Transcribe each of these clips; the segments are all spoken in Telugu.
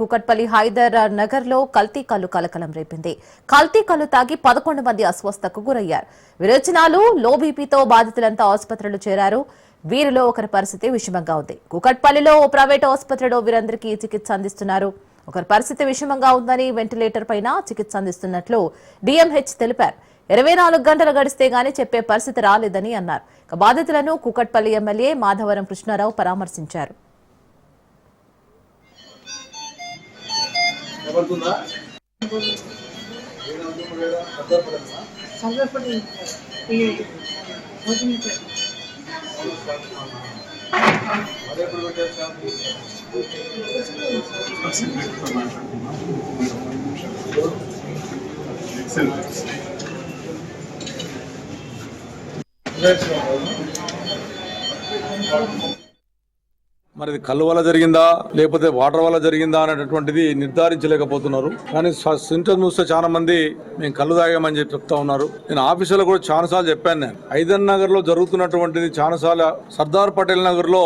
కుకట్పల్లి హైదర్ నగర్ లో కల్తీ కల్లు కలకలం రేపింది. కల్తీ కల్లు తాగి 11 మంది అస్వస్థకు గురయ్యారు. విరోచనాలు, లో బీపీతో బాధితులంతా ఆసుపత్రిలో చేరారు. వీరిలో ఒకరి పరిస్థితి విషమంగా ఉంది. కుకట్పల్లిలో ఓ ప్రైవేట్ ఆసుపత్రిలో వీరందరికీ చికిత్స అందిస్తున్నారు. ఒకరి పరిస్థితి విషమంగా ఉందని వెంటిలేటర్ పైన చికిత్స అందిస్తున్నట్లు డిఎంహెచ్ తెలిపారు. 24 గంటలు గడిస్తే గానీ చెప్పే పరిస్థితి రాలేదని అన్నారు. బాధితులను కుకట్పల్లి ఎమ్మెల్యే మాధవరం కృష్ణారావు పరామర్శించారు. మరి కళ్ళు వల్ల జరిగిందా లేకపోతే వాటర్ వల్ల జరిగిందా అనేటటువంటిది నిర్ధారించలేకపోతున్నారు. కానీ సింటమ్స్ చూస్తే చాలా మంది మేము కళ్ళు తాగామని చెప్తా ఉన్నారు. నేను ఆఫీసులో కూడా చాలా సార్లు చెప్పాను. నేను హైదర్ నగర్ లో జరుగుతున్నటువంటిది చాలా సార్లు సర్దార్ పటేల్ నగర్ లో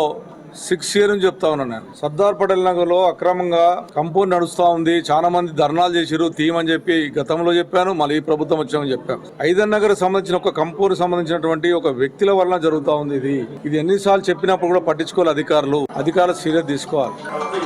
6 years నుంచి చెప్తా ఉన్నాను. నేను సర్దార్ పటేల్ నగర్ లో అక్రమంగా కంపౌండ్ నడుస్తా ఉంది. చాలా మంది ధర్నాలు చేసిరు తీయమని చెప్పి గతంలో చెప్పాను, మళ్ళీ ఈ ప్రభుత్వం వచ్చామని చెప్పాను. హైదర్ నగర్ సంబంధించిన ఒక కంపౌండ్ సంబంధించినటువంటి ఒక వ్యక్తుల వలన జరుగుతా ఉంది. ఇది ఎన్నిసార్లు చెప్పినప్పుడు కూడా పట్టించుకోవాలి అధికారులు సీరియస్ తీసుకోవాలి.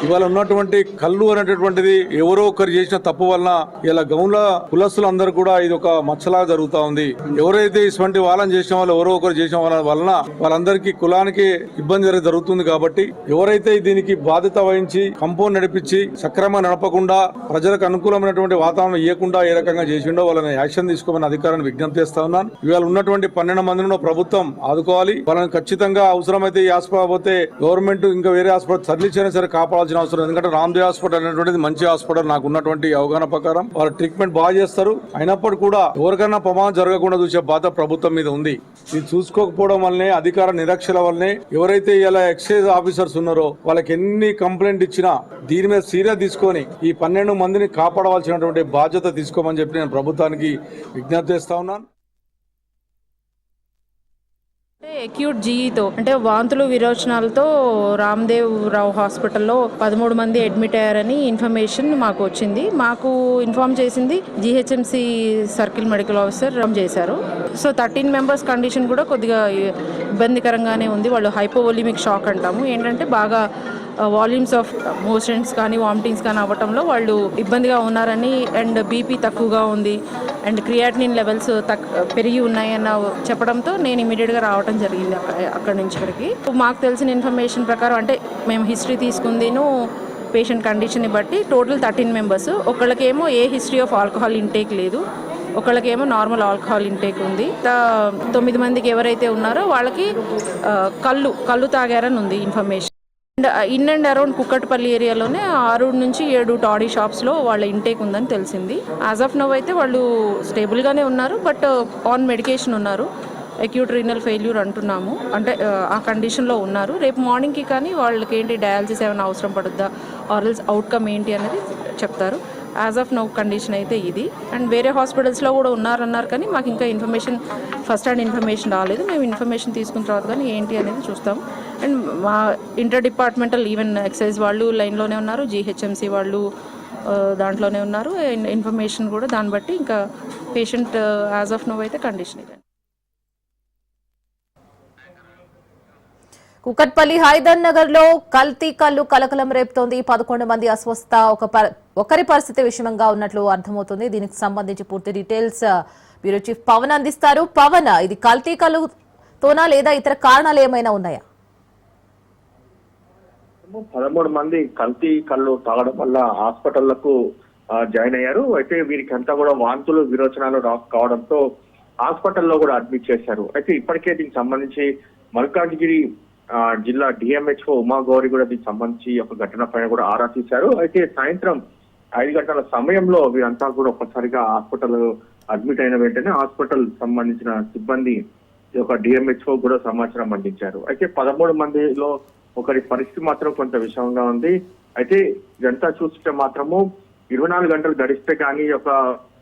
ఇవాళ ఉన్నటువంటి కళ్ళు అనేటటువంటిది ఎవరో ఒకరు చేసిన తప్పు వలన ఇలా గౌన్ల కులస్తులు అందరూ కూడా ఇది ఒక మచ్చలాగా జరుగుతా ఉంది. ఎవరైతే ఇటువంటి వాళ్ళని చేసిన వాళ్ళు ఎవరో ఒకరు చేసిన వలన వాళ్ళందరికీ కులానికి ఇబ్బంది జరుగుతుంది. కాబట్టి ఎవరైతే దీనికి బాధ్యత వహించి కంపౌండ్ నడిపించి సక్రమంగా నడపకుండా ప్రజలకు అనుకూలమైనటువంటి వాతావరణం ఇవ్వకుండా ఏ రకంగా చేసిండో వాళ్ళని యాక్షన్ తీసుకోమని అధికారాన్ని విజ్ఞప్తి చేస్తా ఉన్నాను. ఇవాళ ఉన్నటువంటి 12 మందిని ప్రభుత్వం ఆదుకోవాలి. వాళ్ళని ఖచ్చితంగా అవసరమైతే ఈ హాస్పిటల్ పోతే గవర్నమెంట్ ఇంకా వేరే హాస్పిటల్ తరలించైనా సరే కాపాడాల్సిన అవసరం. ఎందుకంటే రామ్దేవ్ హాస్పిటల్ అనేటువంటిది మంచి హాస్పిటల్. నాకు ఉన్నటువంటి అవగాహన ప్రకారం వాళ్ళ ట్రీట్మెంట్ బాగా చేస్తారు. అయినప్పుడు కూడా ఎవరికైనా ప్రమాదం జరగకుండా చూసే బాధ్యత ప్రభుత్వం మీద ఉంది. ఇది చూసుకోకపోవడం వల్లనే అధికార నిరక్షల వల్లనే ఎవరైతే ఇలా ఎక్సైజ్ ఆఫీసర్స్ ఉన్నారో వాళ్ళకి ఎన్ని కంప్లైంట్ ఇచ్చినా దీని మీద సీరియస్ తీసుకొని ఈ 12 మందిని కాపాడవలసినటువంటి బాధ్యత తీసుకోమని చెప్పి నేను ప్రభుత్వానికి విజ్ఞప్తి చేస్తా ఉన్నాను. అక్యూట్ జీఈతో అంటే వాంతులు విరోచనాలతో రామ్దేవ్ రావు హాస్పిటల్లో 13 మంది అడ్మిట్ అయ్యారని ఇన్ఫర్మేషన్ మాకు వచ్చింది. మాకు ఇన్ఫార్మ్ చేసింది జీహెచ్ఎంసీ సర్కిల్ మెడికల్ ఆఫీసర్ చేశారు. సో 13 members కండిషన్ కూడా కొద్దిగా ఇబ్బందికరంగానే ఉంది. వాళ్ళు హైపోవోలిమిక్ షాక్ అంటాము. ఏంటంటే బాగా వాల్యూమ్స్ ఆఫ్ మోషన్స్ కానీ వామిటింగ్స్ కానీ అవ్వటంలో వాళ్ళు ఇబ్బందిగా ఉన్నారని, అండ్ బీపీ తక్కువగా ఉంది అండ్ క్రియాటినిన్ లెవెల్స్ పెరిగి ఉన్నాయన్న చెప్పడంతో నేను ఇమీడియట్గా రావడం జరిగింది అక్కడి నుంచి ఇక్కడికి. మాకు తెలిసిన ఇన్ఫర్మేషన్ ప్రకారం అంటే మేము హిస్టరీ తీసుకుందిను పేషెంట్ కండిషన్ని బట్టి టోటల్ 13 members. ఒకళ్ళకేమో a history of alcohol intake లేదు, ఒకళ్ళకేమో నార్మల్ ఆల్కహాల్ ఇంటేక్ ఉంది. 9 మందికి ఎవరైతే ఉన్నారో వాళ్ళకి కళ్ళు తాగారని ఉంది information. In and around Kukatpally ఏరియాలోనే 6 నుంచి 7 టాడీ షాప్స్లో వాళ్ళ ఇంటేక్ ఉందని తెలిసింది. యాజ్ ఆఫ్ నౌ అయితే వాళ్ళు స్టేబుల్గానే ఉన్నారు, బట్ ఆన్ మెడికేషన్ ఉన్నారు. అక్యూట్ రీనల్ ఫెయిల్యూర్ అంటున్నాము, అంటే ఆ కండిషన్లో ఉన్నారు. రేపు మార్నింగ్కి కానీ వాళ్ళకి ఏంటి డయాలసిస్ ఏమైనా అవసరం పడుద్దా ఆర్ఎల్స్ అవుట్కమ్ ఏంటి అనేది చెప్తారు. యాజ్ ఆఫ్ నౌ కండిషన్ అయితే ఇది. అండ్ వేరే హాస్పిటల్స్లో కూడా ఉన్నారన్నారు, కానీ మాకు ఇంకా ఇన్ఫర్మేషన్ ఫస్ట్ హ్యాండ్ ఇన్ఫర్మేషన్ రాలేదు. మేము ఇన్ఫర్మేషన్ తీసుకున్న తర్వాత కానీ ఏంటి అనేది చూస్తాము. అండ్ మా ఇంటర్ డిపార్ట్మెంటల్ ఈవెన్ ఎక్సైజ్ వాళ్ళు లైన్లోనే ఉన్నారు, జీహెచ్ఎంసీ వాళ్ళు దాంట్లోనే ఉన్నారు. ఇన్ఫర్మేషన్ కూడా దాన్ని బట్టి ఇంకా పేషెంట్ యాజ్ ఆఫ్ నౌ అయితే కండిషన్ ఇది. కుకట్పల్లి హైదర్ నగర్ లో కల్తీ కల్లు కలకలం రేపుతోంది. 11 మంది అస్వస్థ, ఒకరి పరిస్థితి విషమంగా ఉన్నట్లు అర్థమవుతుంది. దీనికి సంబంధించి పూర్తి డీటెయిల్స్ బ్యూరో చీఫ్ పవన్ అందిస్తారు. పవన్, ఇది కల్తీ కల్లుతోనా లేదా ఇతర కారణాలు ఏమైనా ఉన్నాయా? 13 మంది కల్తీ కళ్ళు తాగడం వల్ల హాస్పిటళ్లకు జాయిన్ అయ్యారు. అయితే వీరికి అంతా కూడా వాంతులు విరోచనాలు కావడంతో హాస్పిటల్లో కూడా అడ్మిట్ చేశారు. అయితే ఇప్పటికే దీనికి సంబంధించి మల్కాజ్గిరి జిల్లా డిఎంహెచ్ఓ ఉమా గౌరి కూడా దీనికి సంబంధించి ఒక ఘటన పైన కూడా ఆరా తీశారు. అయితే సాయంత్రం 5 గంటల సమయంలో వీరంతా కూడా ఒక్కసారిగా హాస్పిటల్ అడ్మిట్ అయిన వెంటనే హాస్పిటల్ సంబంధించిన సిబ్బంది ఒక డిఎంహెచ్ఓ కూడా సమాచారం అందించారు. అయితే 13 మందిలో ఒకరి పరిస్థితి మాత్రం కొంత విషమంగా ఉంది. అయితే ఇదంతా చూస్తుంటే మాత్రము 24 గంటలు గడిస్తే కానీ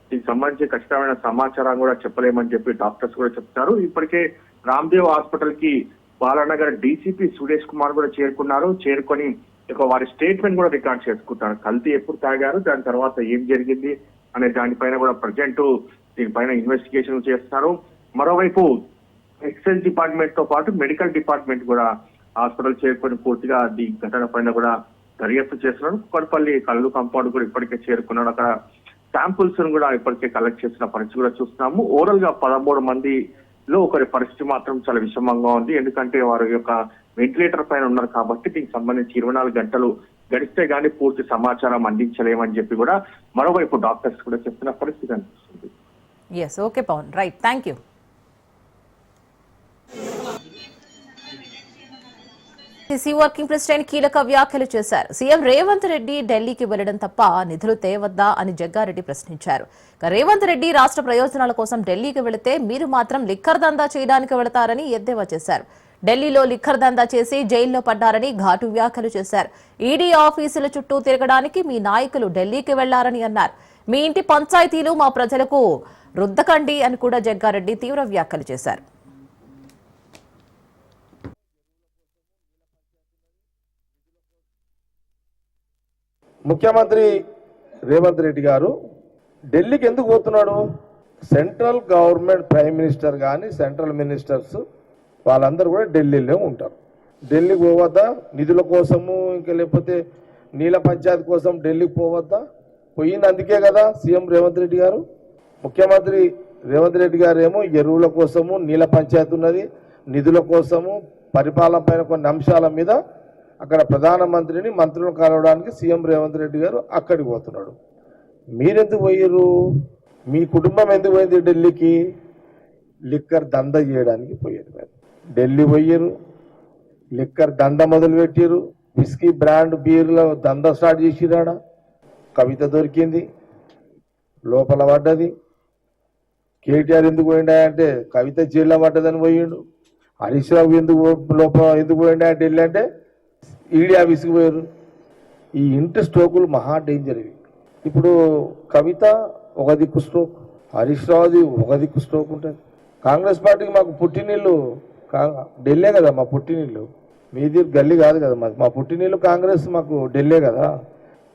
దీనికి సంబంధించి ఖచ్చితమైన సమాచారం కూడా చెప్పలేమని చెప్పి డాక్టర్స్ కూడా చెప్తారు. ఇప్పటికే రామ్దేవ్ హాస్పిటల్ కి బాలానగర్ డీసీపీ సురేష్ కుమార్ కూడా చేరుకున్నారు. చేరుకొని వారి స్టేట్మెంట్ కూడా రికార్డ్ చేసుకుంటారు. కల్తీ ఎప్పుడు తాగారు, దాని తర్వాత ఏం జరిగింది అనే దానిపైన కూడా ప్రజెంట్ దీనిపైన ఇన్వెస్టిగేషన్ చేస్తారు. మరోవైపు ఎక్సైజ్ డిపార్ట్మెంట్ తో పాటు మెడికల్ డిపార్ట్మెంట్ కూడా హాస్పిటల్ చేరుకొని పూర్తిగా ఈ ఘటన పైన కూడా దర్యాప్తు చేస్తున్నారు. కుక్కడపల్లి కళ్ళు కాంపౌండ్ కూడా ఇప్పటికే చేరుకున్నాడు. అక్కడ శాంపుల్స్ కూడా ఇప్పటికే కలెక్ట్ చేసిన పరిస్థితి కూడా చూస్తున్నాము. ఓవరాల్ గా 13 మందిలో ఒకరి పరిస్థితి మాత్రం చాలా విషమంగా ఉంది. ఎందుకంటే వారి యొక్క వెంటిలేటర్ పైన ఉన్నారు కాబట్టి దీనికి సంబంధించి 24 గంటలు గడిస్తే గానీ పూర్తి సమాచారం అందించలేమని చెప్పి కూడా మరోవైపు డాక్టర్స్ కూడా చెప్తున్న పరిస్థితి అనిపిస్తుంది. Okay Pawan, right, thank you. సి వర్కింగ్ ప్రెసిడెంట్ కీలక వ్యాఖ్యలు చేశారు. సీఎం రేవంత్ రెడ్డి ఢిల్లీకి వెళ్లడం తప్ప నిధులు తేవద్దా అని జగ్గారెడ్డి ప్రశ్నించారు. రేవంత్ రెడ్డి రాష్ట్ర ప్రయోజనాల కోసం ఢిల్లీకి వెళితే మీరు మాత్రం లిక్కర్ దందా చేయడానికి వెళతారని ఎద్దేవా చేశారు. ఢిల్లీలో లిక్కర్ దందా చేసి జైల్లో పడ్డారని ఘాటు వ్యాఖ్యలు చేశారు. ఈడీ ఆఫీసుల చుట్టూ తిరగడానికి మీ నాయకులు ఢిల్లీకి వెళ్లారని అన్నారు. మీ ఇంటి పంచాయతీలు మా ప్రజలకు రుద్దకండి అని కూడా జగ్గారెడ్డి తీవ్ర వ్యాఖ్యలు చేశారు. ముఖ్యమంత్రి రేవంత్ రెడ్డి గారు ఢిల్లీకి ఎందుకు పోతున్నాడు? సెంట్రల్ గవర్నమెంట్ ప్రైమ్ మినిస్టర్ కానీ సెంట్రల్ మినిస్టర్స్ వాళ్ళందరూ కూడా ఢిల్లీలో ఉంటారు. ఢిల్లీకి పోవద్దా? నిధుల కోసము ఇంకా లేకపోతే నీళ్ళ పంచాయతీ కోసం ఢిల్లీకి పోవద్దా? పోయింది అందుకే కదా సీఎం రేవంత్ రెడ్డి గారు. ముఖ్యమంత్రి రేవంత్ రెడ్డి గారు ఏమో ఎరువుల కోసము, నీళ్ళ పంచాయతీ ఉన్నది, నిధుల కోసము, పరిపాలన పైన కొన్ని అంశాల మీద అక్కడ ప్రధానమంత్రిని మంత్రులను కలవడానికి సీఎం రేవంత్ రెడ్డి గారు అక్కడికి పోతున్నాడు. మీరెందుకు పోయారు? మీ కుటుంబం ఎందుకు పోయింది ఢిల్లీకి? లిక్కర్ దంద చేయడానికి పోయారు. మీరు ఢిల్లీ పోయారు, లిక్కర్ దంద మొదలు పెట్టారు, విస్కీ బ్రాండ్ బీర్లో దంద స్టార్ట్ చేసిరాడ. కవిత దొరికింది, లోపల పడ్డది. కేటీఆర్ ఎందుకు పోయిండా అంటే కవిత జైల్లో పడ్డదని పోయిండు. హరీష్ రావు ఎందుకు పోయిండా ఢిల్లీ అంటే ఈడీ ఆఫీస్కి పోయారు. ఈ ఇంటి స్ట్రోకులు మహా డేంజర్ ఇవి. ఇప్పుడు కవిత ఒక దిక్కు స్ట్రోక్, హరీష్ రావుది ఒక దిక్కు స్ట్రోక్ ఉంటుంది. కాంగ్రెస్ పార్టీకి మాకు పుట్టినీళ్ళు ఢిల్లీ కదా, మా పుట్టినీళ్ళు. మీది గల్లీ కాదు కదా, మా పుట్టినీళ్ళు కాంగ్రెస్, మాకు ఢిల్లీ కదా.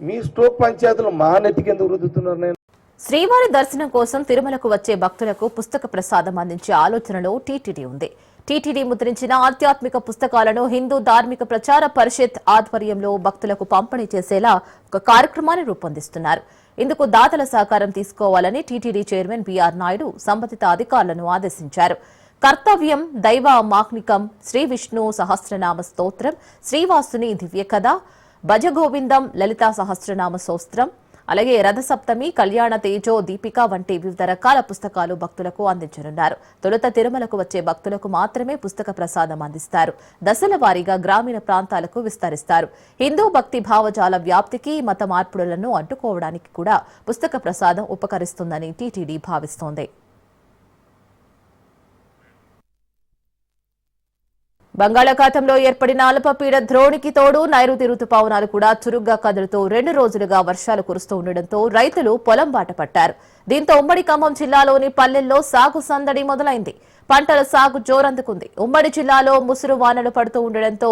మీ స్ట్రోక్ పంచాయతీలు మా నెత్తికి ఎందుకు రుద్దుతున్నారు? నేను శ్రీవారి దర్శనం కోసం తిరుమలకు వచ్చే భక్తులకు పుస్తక ప్రసాదం అందించే ఆలోచనలో టీటీడీ ఉంది. టీటీడీ ముద్రించిన ఆధ్యాత్మిక పుస్తకాలను హిందూ ధార్మిక ప్రచార పరిషత్ ఆధ్వర్యంలో భక్తులకు పంపిణీ చేసేలా ఒక కార్యక్రమాన్ని రూపొందిస్తున్నారు. ఇందుకు దాతల సహకారం తీసుకోవాలని టీటీడీ చైర్మన్ బీఆర్ నాయుడు సంబంధిత అధికారులను ఆదేశించారు. కర్తవ్యం, దైవ మాహ్నికం, శ్రీ విష్ణు సహస్రనామ స్తోత్రం, శ్రీవాసుని దివ్యకథ, భజగోవిందం, లలితా సహస్రనామ స్తోత్రం, అలాగే రథసప్తమి, కళ్యాణ తేజో, దీపిక వంటి వివిధ రకాల పుస్తకాలు భక్తులకు అందించనున్నారు. తొలుత తిరుమలకు వచ్చే భక్తులకు మాత్రమే పుస్తక ప్రసాదం అందిస్తారు. దశల వారీగా గ్రామీణ ప్రాంతాలకు విస్తరిస్తారు. హిందూ భక్తి భావజాల వ్యాప్తికి, మత మార్పులను అడ్డుకోవడానికి కూడా పుస్తక ప్రసాదం ఉపకరిస్తుందని టీటీడీ భావిస్తోంది. బంగాళాఖాతంలో ఏర్పడిన అల్పపీడ ద్రోణికి తోడు నైరుతి రుతుపవనాలు కూడా చురుగ్గా కదులుతూ 2 రోజులుగా వర్షాలు కురుస్తూ ఉండడంతో రైతులు పొలం బాట పట్టారు. దీంతో ఉమ్మడి ఖమ్మం జిల్లాలోని పల్లెల్లో సాగు సందడి మొదలైంది. పంటల సాగు జోరందుకుంది. ఉమ్మడి జిల్లాలో ముసురు వానలు పడుతూ ఉండడంతో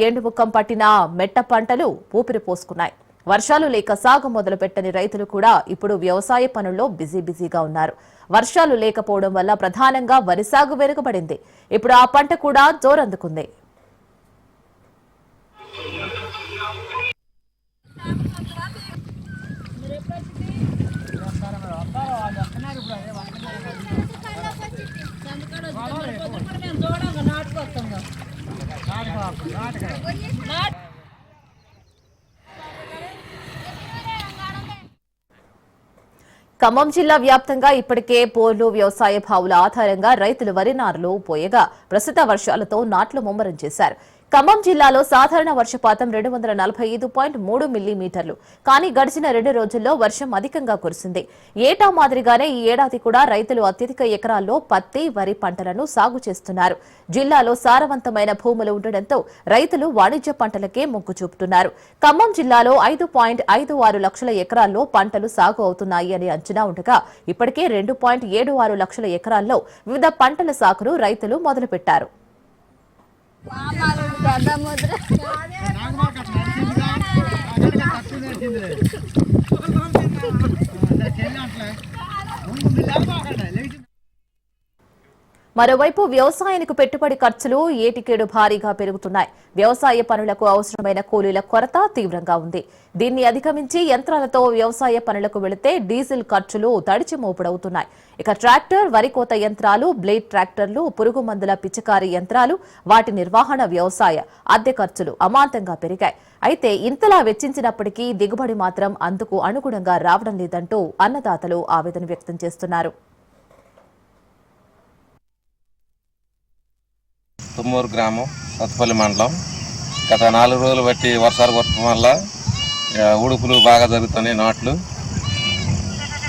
ఎండుముఖం పట్టిన మెట్ట పంటలు ఊపిరి పోసుకున్నాయి. వర్షాలు లేక సాగు మొదలుపెట్టని రైతులు కూడా ఇప్పుడు వ్యవసాయ పనుల్లో బిజీగా ఉన్నారు. వర్షాలు లేకపోవడం వల్ల ప్రధానంగా వరి సాగు వెనుకబడింది. ఇప్పుడు ఆ పంట కూడా జోరందుకుంది. ఖమ్మం జిల్లా వ్యాప్తంగా ఇప్పటికే పోర్లు, వ్యవసాయ బావుల ఆధారంగా రైతులు వరి నారులు పోయగా ప్రస్తుత వర్షాలతో నాట్లు ముమ్మరం చేశారు. ఖమ్మం జిల్లాలో సాధారణ వర్షపాతం 245.3 మిల్లీమీటర్లు. కానీ గడిచిన 2 రోజుల్లో వర్షం అధికంగా కురిసింది. ఏటా మాదిరిగానే ఈ ఏడాది కూడా రైతులు అత్యధిక ఎకరాల్లో పత్తి, వరి పంటలను సాగు చేస్తున్నారు. జిల్లాలో సారవంతమైన భూములు ఉండడంతో రైతులు వాణిజ్య పంటలకే మొగ్గు చూపుతున్నారు. ఖమ్మం జిల్లాలో 5.56 లక్షల ఎకరాల్లో పంటలు సాగు అవుతున్నాయి అని అంచనా ఉండగా ఇప్పటికే 2.76 లక్షల ఎకరాల్లో వివిధ పంటల సాగును రైతులు మొదలుపెట్టారు. మరోవైపు వ్యవసాయానికి పెట్టుబడి ఖర్చులు ఏటికేడు భారీగా పెరుగుతున్నాయి. వ్యవసాయ పనులకు అవసరమైన కూలీల కొరత తీవ్రంగా ఉంది. దీన్ని అధిగమించి యంత్రాలతో వ్యవసాయ పనులకు వెళితే డీజిల్ ఖర్చులు తడిచి మోపుడవుతున్నాయి. ఇక ట్రాక్టర్, వరి కోత యంత్రాలు, బ్లేడ్ ట్రాక్టర్లు, పురుగు మందుల పిచికారీ యంత్రాలు, వాటి నిర్వహణ, వ్యవసాయ అద్దె ఖర్చులు అమాంతంగా పెరిగాయి. అయితే ఇంతలా వెచ్చించినప్పటికీ దిగుబడి మాత్రం అందుకు అనుగుణంగా రావడం లేదంటూ అన్నదాతలు ఆవేదన వ్యక్తం చేస్తున్నారు. తుమ్మూరు గ్రామం, సత్తుపల్లి మండలం. గత 4 రోజులు బట్టి వర్షాలు కొట్టడం వల్ల ఉడుపులు బాగా జరుగుతున్నాయి. నాట్లు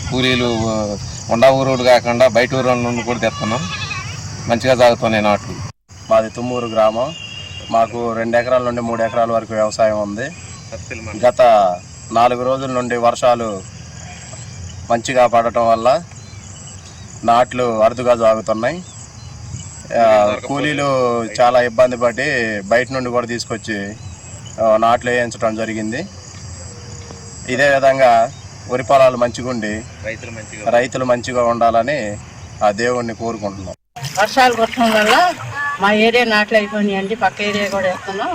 కూలీలు ఉండా ఊరు కాకుండా బయట ఊరు నుండి కూడా తెస్తున్నాం. మంచిగా సాగుతున్నాయి నాట్లు. మాది తుమ్మూరు గ్రామం. మాకు 2 ఎకరాల నుండి 3 ఎకరాల వరకు వ్యవసాయం ఉంది. గత 4 రోజుల నుండి వర్షాలు మంచిగా పడటం వల్ల నాట్లు అరుదుగా సాగుతున్నాయి. కూలీలు చాలా ఇబ్బంది పడి బయట నుండి కూడా తీసుకొచ్చి నాట్లు వేయించడం జరిగింది. ఇదే విధంగా వరి పొలాలు మంచిగా ఉండి రైతులు మంచిగా ఉండాలని ఆ దేవుణ్ణి కోరుకుంటున్నాం. వర్షాలు కొట్టడం వల్ల మా ఏరియా నాట్లు అయిపోయినాయండి. పక్క ఏరియా కూడా వేస్తున్నాం.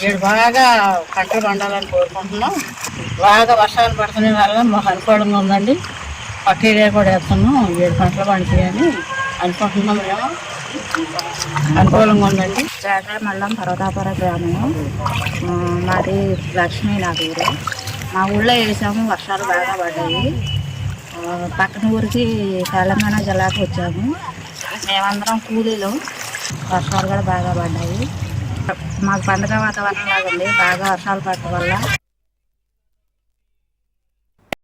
ఏడు బాగా పంటలు పండాలని కోరుకుంటున్నాం. బాగా వర్షాలు పడుతున్న వల్ల మాకు అనుకూలంగా ఉందండి. పక్క ఏరియా కూడా వేస్తున్నాం. 7 పంటలు పండుతాయని అనుకుంటున్నాం. మేము అనుకూలంగా ఉందండి. జాగ్ర మండలం పర్వతాపుర గ్రామం. మాది లక్ష్మీ నా పేరు. మా ఊళ్ళో వేసాము. వర్షాలు బాగా పడ్డాయి. పక్కన ఊరికి తెలంగాణ జిల్లాకు వచ్చాము. మేమందరం కూలీలు. వర్షాలు కూడా బాగా పడ్డాయి. మాకు పండుగ వాతావరణం లాగా ఉంది. బాగా వర్షాలు పడటం వల్ల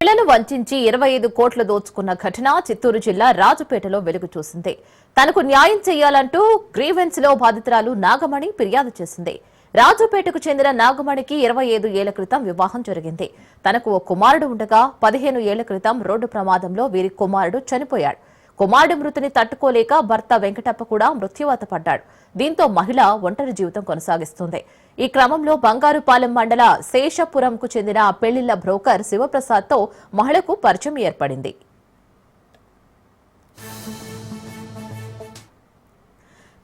పిల్లలను వంచించి 25 కోట్లు దోచుకున్న ఘటన చిత్తూరు జిల్లా రాజుపేటలో వెలుగు చూసింది. తనకు న్యాయం చేయాలంటూ గ్రీవెన్స్ లో బాధితురాలు నాగమణి ఫిర్యాదు చేసింది. రాజుపేటకు చెందిన నాగమణికి 25 ఏళ్ల క్రితం వివాహం జరిగింది. తనకు ఓ కుమారుడు ఉండగా 15 ఏళ్ల క్రితం రోడ్డు ప్రమాదంలో వీరి కుమారుడు చనిపోయాడు. కుమారుడి మృతిని తట్టుకోలేక భర్త వెంకటప్ప కూడా మృత్యువాత పడ్డాడు. దీంతో మహిళ ఒంటరి జీవితం కొనసాగిస్తుంది. ఈ క్రమంలో బంగారుపాలెం మండల శేషపురంకు చెందిన పెళ్లిళ్ల బ్రోకర్ శివప్రసాద్ తో మహిళకు పరిచయం ఏర్పడింది.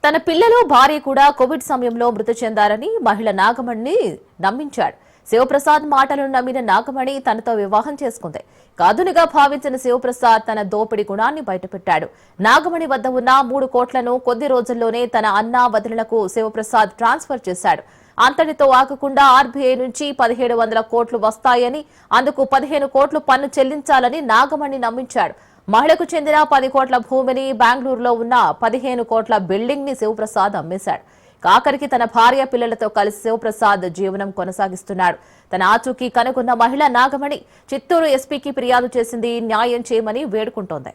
తన పిల్లలు, భార్య కూడా కోవిడ్ సమయంలో మృతి చెందారని మహిళ నాగమణిని నమ్మించాడు. శివప్రసాద్ మాటలను నమ్మిన నాగమణి తనతో వివాహం చేసుకుంది. కాదునిగా భావించిన శివప్రసాద్ తన దోపిడి గుణాన్ని బయటపెట్టాడు. నాగమణి వద్ద ఉన్న 3 కోట్లను కొద్ది రోజుల్లోనే తన అన్నా వదినలకు శివప్రసాద్ ట్రాన్స్ఫర్ చేశాడు. అంతటితో ఆగకుండా ఆర్బీఐ నుంచి 1700 కోట్లు వస్తాయని, అందుకు 15 కోట్లు పన్ను చెల్లించాలని నాగమణి నమ్మించాడు. మహిళకు చెందిన 10 కోట్ల భూమిని, బెంగళూరులో ఉన్న 15 కోట్ల బిల్డింగ్ ని శివప్రసాద్ అమ్మేశాడు. ఆఖరికి తన భార్య, పిల్లలతో కలిసి శివప్రసాద్ జీవనం కొనసాగిస్తున్నాడు. తన ఆచూకీ కనుగొన్న మహిళ నాగమణి చిత్తూరు ఎస్పీకి ఫిర్యాదు చేసింది. న్యాయం చేయమని వేడుకుంటోంది.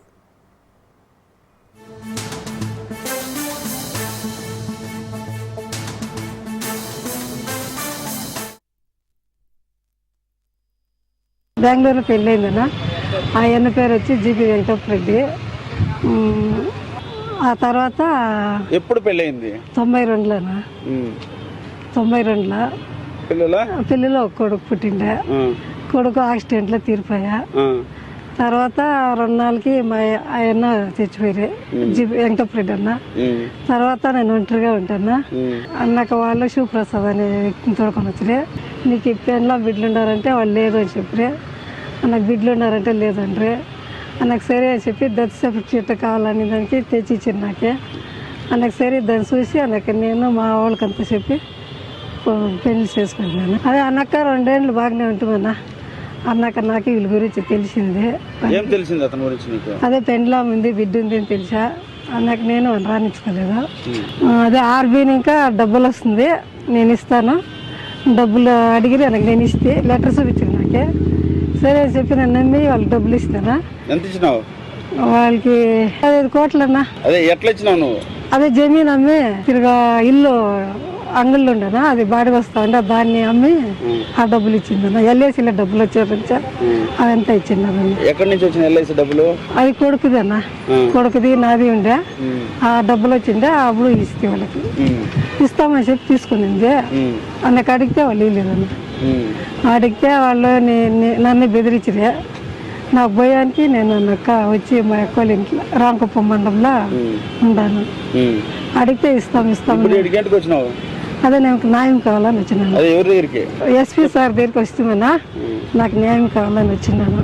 బెంగళూరులో పెళ్ళైందన్న. ఆయన పేరు వచ్చి జీబీ వెంకటరెడ్డి. ఆ తర్వాత ఎప్పుడు పెళ్ళయింది? 92లోనా, 92లో పిల్లలు ఒక కొడుకు పుట్టిండే. కొడుకు యాక్సిడెంట్లో తీరిపోయా. తర్వాత 2 నెలలకి మా ఆయన చచ్చిపోయారు, జీబీ వెంకటరెడ్డి అన్న. తర్వాత నేను ఒంటరిగా ఉంటాను. అన్నాక వాళ్ళు శివప్రసాద్ అనే వ్యక్తిని తోడుకొని వచ్చారు. నీకు పెళ్ళలో బిడ్డలు ఉండారంటే వాళ్ళు లేదు అని చెప్పారు. నాకు బిడ్డలు ఉండారంటే లేదండ్రి. నాకు సరే అని చెప్పి డెత్ సర్టిఫికేట్ కావాలని దానికి తెచ్చి ఇచ్చారు నాకే. నాకు సరే దాన్ని చూసి అన్నక నేను మా వాళ్ళకంతా చెప్పి పెళ్లి చేసుకుంటున్నాను. అదే అన్నక్క 2 ఏళ్ళు బాగానే ఉంటుందన్న. అన్నాక నాకు వీళ్ళ గురించి తెలిసింది. అదే పెండ్లా ఉంది, బిడ్డ ఉంది అని తెలిసా. అన్నాక నేను రాణించుకోలేదు. అదే ఆర్బీని ఇంకా డబ్బులు వస్తుంది, నేను ఇస్తాను, డబ్బులు అడిగిరి నాకు నేను ఇస్తే లెటర్ చూపించాను నాకే. సరే అని చెప్పి నేను నమ్మి వాళ్ళకి డబ్బులు ఇస్తానా. ఎంత ఇచ్చినావు వాళ్ళకి? 15 కోట్లన్నా. అదే ఎట్లా ఇచ్చినావు నువ్వు? అదే జమీన్ అమ్మి తిరిగా ఇల్లు అంగళ్ళు ఉండేనా, అది బాడీ వస్తా ఉండే, దాన్ని అమ్మి ఆ డబ్బులు ఇచ్చిందన్న. ఎల్ఐసిలో డబ్బులు వచ్చారంటే అదంతా ఇచ్చిందన్న. ఎక్కడి నుంచి వచ్చిన ఎల్ఐసి డబ్బులు? అది కొడుకుదన్న, కొడుకుది నాది ఉండే. ఆ డబ్బులు వచ్చిండే అప్పుడు ఇస్తే వాళ్ళకి ఇస్తామని చెప్పి తీసుకునింది. అన్నకు అడిగితే వాళ్ళు ఇవ్వలేదన్న. అడిగితే వాళ్ళు నన్ను బెదిరించిరే. నాకు భయానికి నేను అక్క వచ్చి మా అక్క వాళ్ళ ఇంట్లో రాంకుప్పం మండలంలో ఉన్నాను. అడిగితే ఇస్తాం వచ్చినావు? అదే నాకు న్యాయం కావాలని వచ్చినాను. ఎస్పీ సార్ దగ్గరికి వస్తామన్నా, నాకు న్యాయం కావాలని వచ్చినాను.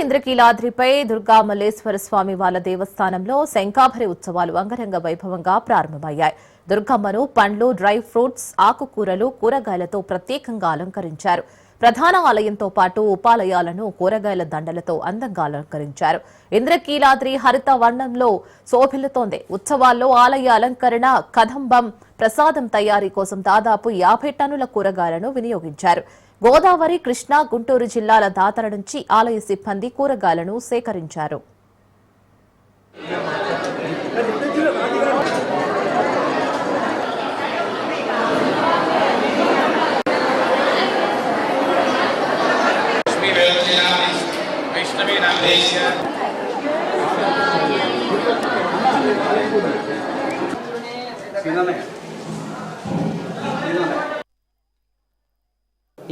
ఇంద్రకీలాద్రిపై దుర్గా మల్లేశ్వర స్వామి వాళ్ళ దేవస్థానంలో శంఖాభరి ఉత్సవాలు అంగరంగ వైభవంగా ప్రారంభమయ్యాయి. దుర్గమ్మను పండ్లు, డ్రై ఫ్రూట్స్, ఆకుకూరలు, కూరగాయలతో ప్రత్యేకంగా అలంకరించారు. ప్రధాన ఆలయంతో పాటు ఉపాలయాలను కూరగాయల దండలతో అందంగా అలంకరించారు. ఇంద్రకీలాద్రి హరిత వర్ణంలో శోభిల్లుతోంది. ఉత్సవాల్లో ఆలయ అలంకరణ, కదంబం, ప్రసాదం తయారీ కోసం దాదాపు 50 టన్నుల కూరగాయలను వినియోగించారు. గోదావరి, కృష్ణా, గుంటూరు జిల్లాల దాతల నుంచి ఆలయ సిబ్బంది కూరగాయలను సేకరించారు.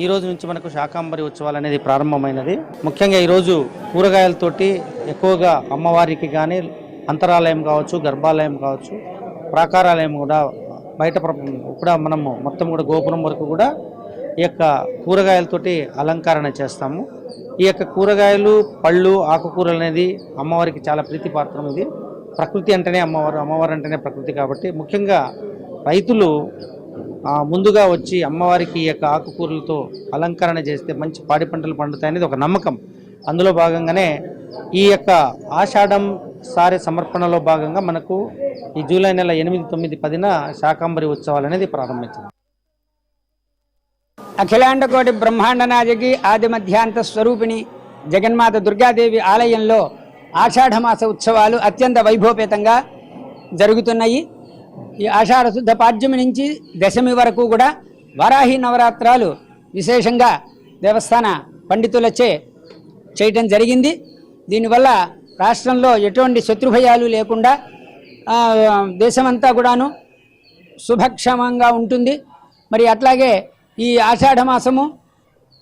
ఈ రోజు నుంచి మనకు శాకాంబరి ఉత్సవాలు అనేది ప్రారంభమైనది. ముఖ్యంగా ఈరోజు కూరగాయలతోటి ఎక్కువగా అమ్మవారికి కానీ అంతరాలయం కావచ్చు, గర్భాలయం కావచ్చు, ప్రాకారాలయం కూడా బయట కూడా మనము మొత్తం కూడా గోపురం వరకు కూడా ఈ యొక్క కూరగాయలతోటి అలంకరణ చేస్తాము. ఈ యొక్క కూరగాయలు, పళ్ళు, ఆకుకూరలు అనేది అమ్మవారికి చాలా ప్రీతిపాత్రం. ఇది ప్రకృతి అంటేనే అమ్మవారు, అమ్మవారు అంటేనే ప్రకృతి. కాబట్టి ముఖ్యంగా రైతులు ముందుగా వచ్చి అమ్మవారికి ఈ యొక్క ఆకుకూరలతో అలంకరణ చేస్తే మంచి పాడి పంటలు పండుతాయనేది ఒక నమ్మకం. అందులో భాగంగానే ఈ యొక్క ఆషాఢం సారె సమర్పణలో భాగంగా మనకు ఈ జూలై నెల 8, 9, 10న శాకాంబరి ఉత్సవాలు అనేది ప్రారంభించింది. అఖిలాండ కోటి బ్రహ్మాండ నాయకి ఆది మధ్యాంత స్వరూపిణి జగన్మాత దుర్గాదేవి ఆలయంలో ఆషాఢమాస ఉత్సవాలు అత్యంత వైభవపేతంగా జరుగుతున్నాయి. ఈ ఆషాఢ శుద్ధ పాడ్యమి నుంచి దశమి వరకు కూడా వారాహి నవరాత్రాలు విశేషంగా దేవస్థాన పండితులచే చేయటం జరిగింది. దీనివల్ల రాష్ట్రంలో ఎటువంటి శత్రుభయాలు లేకుండా దేశమంతా కూడాను శుభక్షేమంగా ఉంటుంది. మరి అట్లాగే ఈ ఆషాఢ మాసము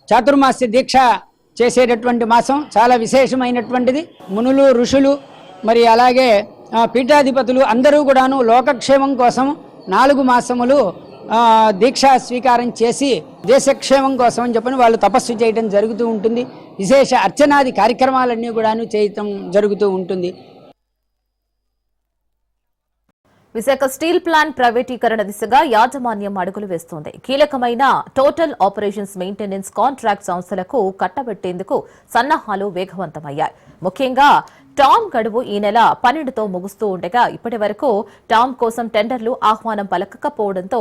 చాతుర్మాస్య దీక్ష చేసేటటువంటి మాసం, చాలా విశేషమైనటువంటిది. మునులు, ఋషులు, మరి అలాగే పీఠాధిపతులు అందరూ కూడాను లోకక్షేమం కోసం 4 మాసములు దీక్షా స్వీకారం చేసి దేశక్షేమం కోసం అని చెప్పని వాళ్ళు తపస్సు చేయడం జరుగుతూ ఉంటుంది. విశేష అర్చనాది కార్యక్రమాలన్నీ కూడాను చేయటం జరుగుతూ ఉంటుంది. విశాఖ స్టీల్ ప్లాంట్ ప్రైవేటీకరణ దిశగా యాజమాన్యం అడుగులు వేస్తోంది. కీలకమైన టోటల్ ఆపరేషన్స్ మెయింటెనెన్స్ కాంట్రాక్ట్ సంస్థలకు కట్టబెట్టేందుకు సన్నాహాలు వేగవంతమయ్యాయి. ముఖ్యంగా టామ్ గడువు ఈ నెల 12తో ముగుస్తూ ఉండగా ఇప్పటి వరకు టామ్ కోసం టెండర్లు ఆహ్వానం పలకకపోవడంతో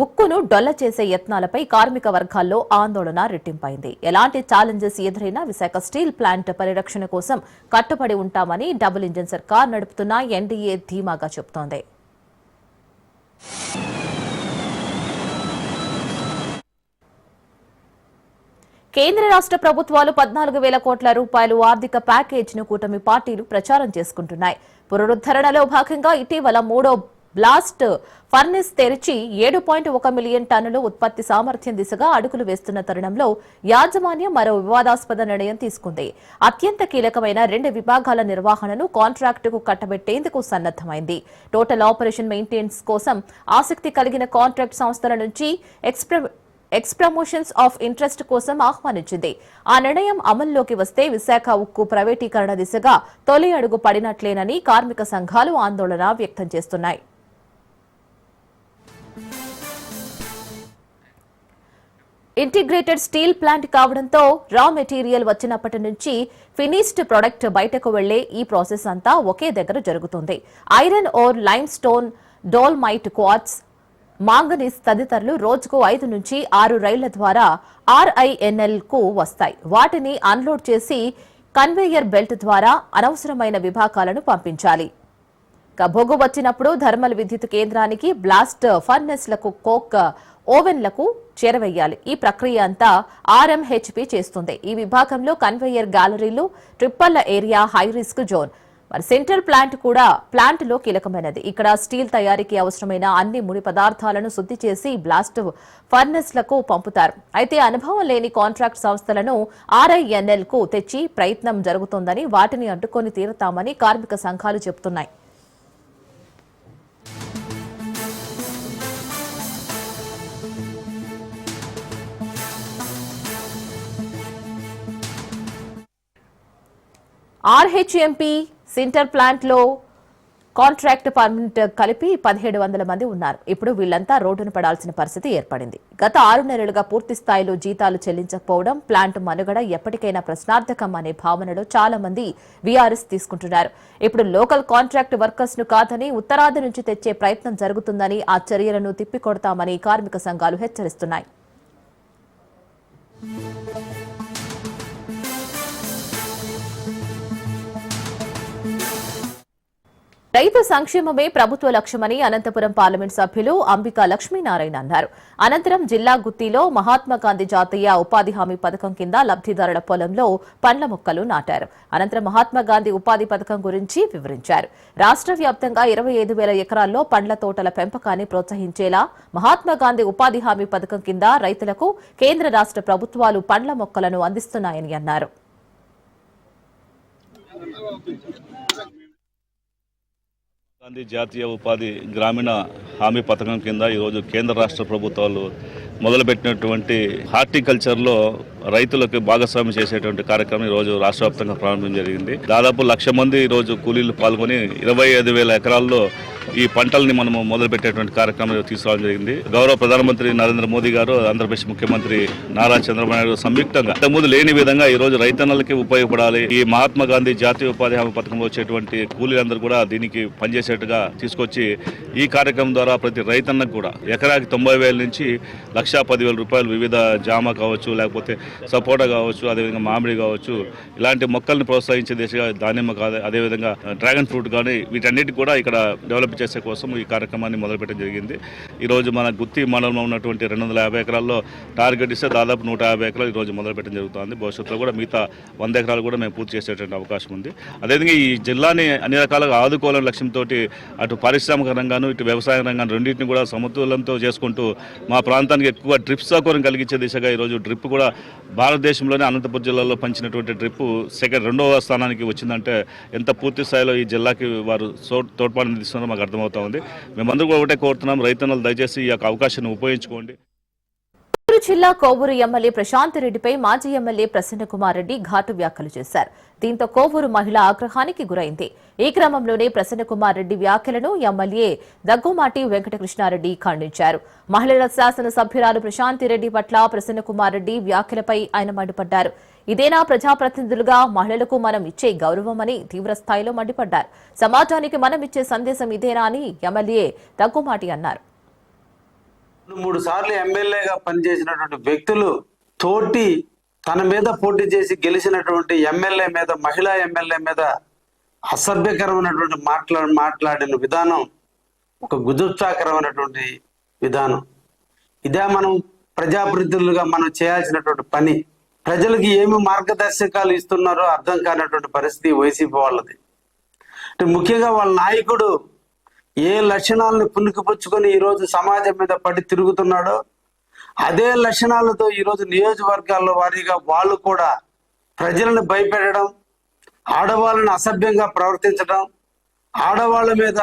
ఉక్కును డొల్ల చేసే యత్నాలపై కార్మిక వర్గాల్లో ఆందోళన రెట్టింపైంది. ఎలాంటి ఛాలెంజెస్ ఎదురైనా విశాఖ స్టీల్ ప్లాంట్ పరిరక్షణ కోసం కట్టుబడి ఉంటామని డబుల్ ఇంజిన్ సర్కార్ నడుపుతున్న ఎన్డీఏ ధీమాగా చెబుతోంది. కేంద్ర రాష్ట్ర ప్రభుత్వాలు 14,000 కోట్ల రూపాయలు ఆర్థిక ప్యాకేజీను కూటమి పార్టీలు ప్రచారం చేసుకుంటున్నాయి. పునరుద్ధరణలో భాగంగా ఇటీవల 3వ బ్లాస్ట్ ఫర్నెస్ తెరిచి 7.1 మిలియన్ టన్నులు ఉత్పత్తి సామర్థ్యం దిశగా అడుగులు వేస్తున్న తరుణంలో యాజమాన్యం మరో వివాదాస్పద నిర్ణయం తీసుకుంది. అత్యంత కీలకమైన 2 విభాగాల నిర్వహణను కాంట్రాక్టుకు కట్టబెట్టేందుకు సన్నద్దమైంది. టోటల్ ఆపరేషన్ మెయింటెనెన్స్ కోసం ఆసక్తి కలిగిన కాంట్రాక్ట్ సంస్థల నుంచి ఎక్స్ప్రమోషన్స్ ఆఫ్ ఇంట్రెస్ట్ కోసం ఆహ్వానించింది. ఆ నిర్ణయం అమల్లోకి వస్తే విశాఖ ఉక్కు ప్రైవేటీకరణ దిశగా తొలి అడుగు పడినట్లేనని కార్మిక సంఘాలు ఆందోళన వ్యక్తం చేస్తున్నాయి. ఇంటిగ్రేటెడ్ స్టీల్ ప్లాంట్ కావడంతో రా మెటీరియల్ వచ్చినప్పటి నుంచి ఫినిష్డ్ ప్రొడక్ట్ బయటకు వెళ్లే ఈ ప్రాసెస్ అంతా ఒకే దగ్గర జరుగుతుంది. Iron ore, limestone, dolomite, quartz, manganese తదితరులు రోజుకు 5 నుంచి 6 రైళ్ల ద్వారా RINL కు వస్తాయి. వాటిని అన్లోడ్ చేసి కన్వేయర్ బెల్ట్ ద్వారా అనవసరమైన విభాగాలను పంపించాలి. బొగ్గు వచ్చినప్పుడు థర్మల్ విద్యుత్ కేంద్రానికి బ్లాస్ట్ ఫర్నెస్లకు కోక్ ఓవెన్లకు చేరవేయాలి. ఈ ప్రక్రియ అంతా RMHP చేస్తుంది. ఈ విభాగంలో కన్వేయర్ గ్యాలరీలు, ట్రిప్పల్ల ఏరియా, హై రిస్క్ జోన్, మరి సెంట్రల్ ప్లాంట్లో కీలకమైనది. ఇక్కడ స్టీల్ తయారీకి అవసరమైన అన్ని ముడి పదార్థాలను శుద్ధి చేసి బ్లాస్ట్ ఫర్నెస్లకు పంపుతారు. అయితే అనుభవం లేని కాంట్రాక్ట్ సంస్థలను RINL కు తెచ్చి ప్రయత్నం జరుగుతోందని, వాటిని అడ్డుకొని తీరుతామని కార్మిక సంఘాలు చెబుతున్నాయి. RHMP సెంటర్ ప్లాంట్లో కాంట్రాక్ట్ పర్మనెంట్ కలిపి 1700 మంది ఉన్నారు. ఇప్పుడు వీళ్లంతా రోడ్డును పడాల్సిన పరిస్థితి ఏర్పడింది. గత 6 నెలలుగా పూర్తి స్థాయిలో జీతాలు చెల్లించకపోవడం, ప్లాంట్ మనుగడ ఎప్పటికైనా ప్రశ్నార్థకం అనే భావనలో చాలా మంది వీఆర్ఎస్ తీసుకుంటున్నారు. ఇప్పుడు లోకల్ కాంట్రాక్ట్ వర్కర్స్ ను కాదని ఉత్తరాది నుంచి తెచ్చే ప్రయత్నం జరుగుతుందని, ఆ చర్యలను తిప్పికొడతామని కార్మిక సంఘాలు హెచ్చరిస్తున్నాయి. రైతు సంక్షేమమే ప్రభుత్వ లక్ష్యమని అనంతపురం పార్లమెంట్ సభ్యులు అంబికా లక్ష్మీనారాయణ అన్నారు. అనంతరం జిల్లా గుత్తిలో మహాత్మాగాంధీ జాతీయ ఉపాధి హామీ పథకం కింద లబ్ధిదారుల పొలంలో పండ్ల మొక్కలు నాటారు. అనంతరం మహాత్మాగాంధీ ఉపాధి పథకం గురించి వివరించారు. రాష్ట్ర వ్యాప్తంగా 25,000 ఎకరాల్లో పండ్ల తోటల పెంపకాన్ని ప్రోత్సహించేలా మహాత్మాగాంధీ ఉపాధి హామీ పథకం కింద రైతులకు కేంద్ర రాష్ట్ర ప్రభుత్వాలు పండ్ల మొక్కలను అందిస్తున్నాయని అన్నారు. గాంధీ జాతీయ ఉపాధి గ్రామీణ హామీ పథకం కింద ఈరోజు కేంద్ర రాష్ట్ర ప్రభుత్వాలు మొదలుపెట్టినటువంటి హార్టికల్చర్లో రైతులకు భాగస్వామ్యం చేసేటువంటి కార్యక్రమం ఈరోజు రాష్ట్ర వ్యాప్తంగా ప్రారంభం జరిగింది. దాదాపు 1,00,000 మంది ఈరోజు కూలీలు పాల్గొని 25,000 ఎకరాల్లో ఈ పంటల్ని మనము మొదలుపెట్టేటువంటి కార్యక్రమం తీసుకోవడం జరిగింది. గౌరవ ప్రధానమంత్రి నరేంద్ర మోదీ గారు, ఆంధ్రప్రదేశ్ ముఖ్యమంత్రి నారా చంద్రబాబు నాయుడు సంయుక్తంగా ఇంతకుముందు లేని విధంగా ఈ రోజు రైతన్నలకి ఉపయోగపడాలి, ఈ మహాత్మా గాంధీ జాతీయ ఉపాధి హామీ పథకంలో వచ్చేటువంటి కూలీలందరూ కూడా దీనికి పనిచేసేట్టుగా తీసుకొచ్చి ఈ కార్యక్రమం ద్వారా ప్రతి రైతన్నకు కూడా ఎకరాకి 90,000 నుంచి 1,10,000 రూపాయలు వివిధ జామ కావచ్చు, లేకపోతే సపోటా కావచ్చు, అదేవిధంగా మామిడి కావచ్చు, ఇలాంటి మొక్కల్ని ప్రోత్సహించే దిశగా దానిమ్మ కాదు, అదేవిధంగా డ్రాగన్ ఫ్రూట్ కానీ వీటన్నిటి కూడా ఇక్కడ డెవలప్ చేసే కోసం ఈ కార్యక్రమాన్ని మొదలుపెట్టడం జరిగింది. ఈరోజు మన గుత్తి మండలంలో ఉన్నటువంటి 250 ఎకరాల్లో టార్గెట్ ఇస్తే దాదాపు 150 ఎకరాలు ఈరోజు మొదలుపెట్టడం జరుగుతుంది. భవిష్యత్తులో కూడా మిగతా 100 ఎకరాలు కూడా మేము పూర్తి చేసేటువంటి అవకాశం ఉంది. అదేవిధంగా ఈ జిల్లాని అన్ని రకాలుగా ఆదుకోవాలనే లక్ష్యంతో అటు పారిశ్రామిక రంగాన్ని, ఇటు వ్యవసాయ రంగాన్ని రెండింటిని కూడా సమతులంతో చేసుకుంటూ మా ప్రాంతానికి ఎక్కువ డ్రిప్ సౌకర్యం కలిగించే దిశగా ఈరోజు డ్రిప్ కూడా భారతదేశంలోనే అనంతపురం జిల్లాలో పంచినటువంటి డ్రిప్ రెండవ స్థానానికి వచ్చిందంటే ఎంత పూర్తి స్థాయిలో ఈ జిల్లాకి వారు తోడ్పాటు అందిస్తున్నారో మాకు అర్థమవుతా ఉంది. మేమందరూ కూడా ఒకటే కోరుతున్నాం, రైతన్నలు దయచేసి ఈ యొక్క అవకాశాన్ని ఉపయోగించుకోండి. జిల్లా కోవూరు ఎమ్మెల్యే ప్రశాంత్ రెడ్డిపై మాజీ ఎమ్మెల్యే ప్రసన్న కుమార్ రెడ్డి ఘాటు వ్యాఖ్యలు చేశారు. దీంతో కోవూరు మహిళ ఆగ్రహానికి గురైంది. ఈ క్రమంలోనే ప్రసన్న కుమార్ రెడ్డి వ్యాఖ్యలను ఎమ్మెల్యే దగ్గుమాటి వెంకటకృష్ణారెడ్డి ఖండించారు. మహిళల శాసన సభ్యురాలు ప్రశాంతి రెడ్డి పట్ల ప్రసన్న కుమార్ రెడ్డి వ్యాఖ్యలపై ఆయన మండిపడ్డారు. ఇదేనా ప్రజాప్రతినిధులుగా మహిళలకు మనం ఇచ్చే గౌరవమని తీవ్రస్థాయిలో మండిపడ్డారు. సమాజానికి మనం ఇచ్చే సందేశం ఇదేనా అని ఎమ్మెల్యే దగ్గుమాటి అన్నారు. 3 సార్లు ఎమ్మెల్యేగా పనిచేసినటువంటి వ్యక్తులు తోటి తన మీద పోటీ చేసి గెలిచినటువంటి ఎమ్మెల్యే మీద, మహిళా ఎమ్మెల్యే మీద అసభ్యకరమైనటువంటి మాట్లాడిన విధానం ఒక గుజుప్సాకరమైనటువంటి విధానం. ఇదే మనం ప్రజాప్రతినిధులుగా మనం చేయాల్సినటువంటి పని. ప్రజలకు ఏమి మార్గదర్శకాలు ఇస్తున్నారో అర్థం కానటువంటి పరిస్థితి వైసీపీ వాళ్ళది. అంటే ముఖ్యంగా వాళ్ళ నాయకుడు ఏ లక్షణాలను పుణికిపుచ్చుకొని ఈరోజు సమాజం మీద పడి తిరుగుతున్నాడో అదే లక్షణాలతో ఈరోజు నియోజకవర్గాల్లో వారీగా వాళ్ళు కూడా ప్రజలను భయపెట్టడం, ఆడవాళ్ళని అసభ్యంగా ప్రవర్తించడం, ఆడవాళ్ళ మీద